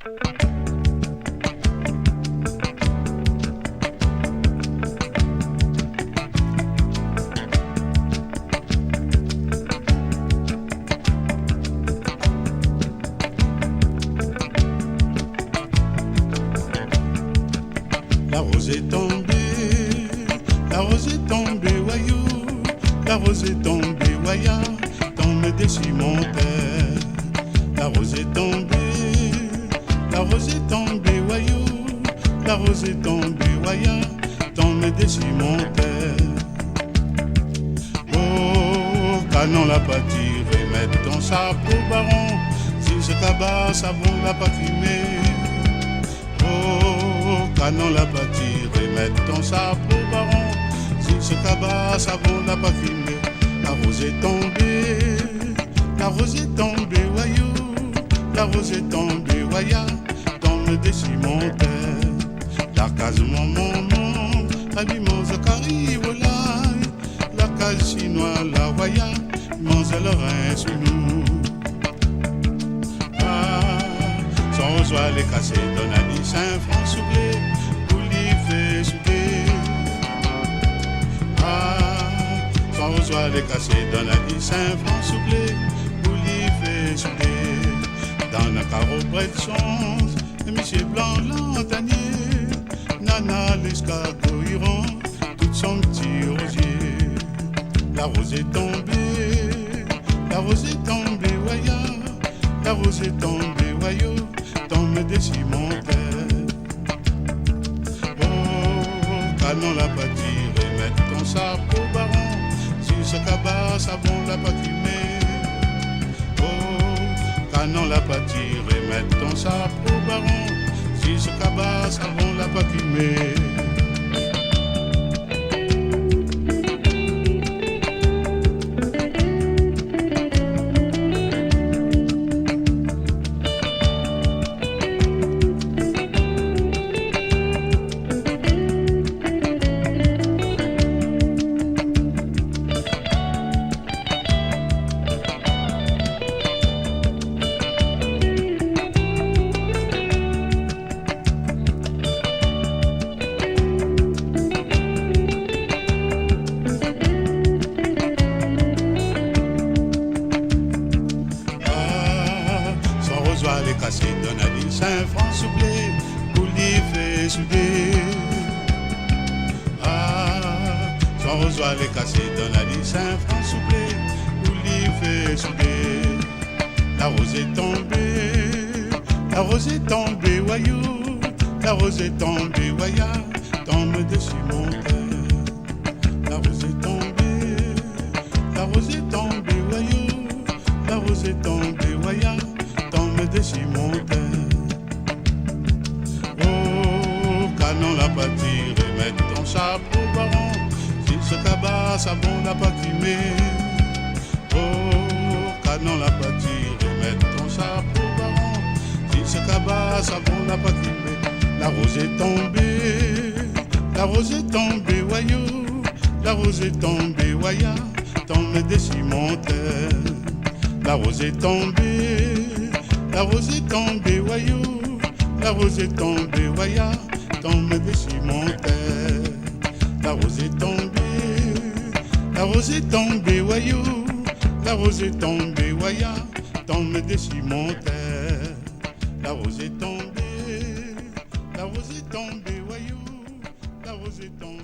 La rose est tombée, la rose est tombée, voyou. La rose est tombée, voya, tombe des cimentaires. La rose est tombée, la rose est tombée, voyou. La rose est tombée, voya, tombe des cimentaires. Oh, canon la pas tiré, mettre ton chapeau baron. Si ce cabas, savon la pas crimé. Oh, canon la pas tiré, mettre ton chapeau baron. Si ce cabas, savon la pas crimé. La rose est tombée, la rose est tombée, voyou. La rose est tombée, voya, tombe des cimentaires. La case maman, habillement Zakari, voilà. La case chinoise, la voya, mange le rein sous nous. Son rosoir les cassé, donne à 10 francs soublé, pour l'y fait souder. Son rosoir les cassé, donne à 10 francs soublé, pour l'y fait souder. Dans un carreau près de Sons, Michel Blanc l'antanier, Nana l'escargot iran, tout son petit rosier. La rose est tombée, la rose est tombée, voya. La rose est tombée, voyou, tombe des cimentaires. Oh, canon la pas tiré, mettre ton chapeau baron. Si ce cabas, savon la pas crimé. Oh, canon la pas tiré, mettre ton chapeau baron. Si ce cabas, savon la pas crimé. Les cassés donne à 10 francs soublé, pour l'y fait souder. Son rosoir les cassés donne à 10 francs soublé, pour l'y fait souder. La rose est tombée, la rose est tombée, voyou. La rose est tombée, voya, tombe des cimentaires. La rose est tombée, la rose est tombée, voyou. La rose est tombée, voya, tombe des cimentaires. Oh, canon la pas tiré, mettre ton chapeau baron. Si ce cabas, savon la pas crimé. Oh, canon la pas tiré, mettre ton chapeau baron. Si ce cabas, savon la pas crimé. La rose est tombée, la rose est tombée, voyou. La rose est tombée, voya, tombe des cimentaires. La rose est tombée, la rose est tombée, voyou. La rose est tombée, voya, tombe des cimentaires. La rose est tombée, la rose est tombée, voyou. La rose est tombée, voya, tombe des cimentaires. La rose est tombée, la rose est tombée, voyou. La rose est tombée.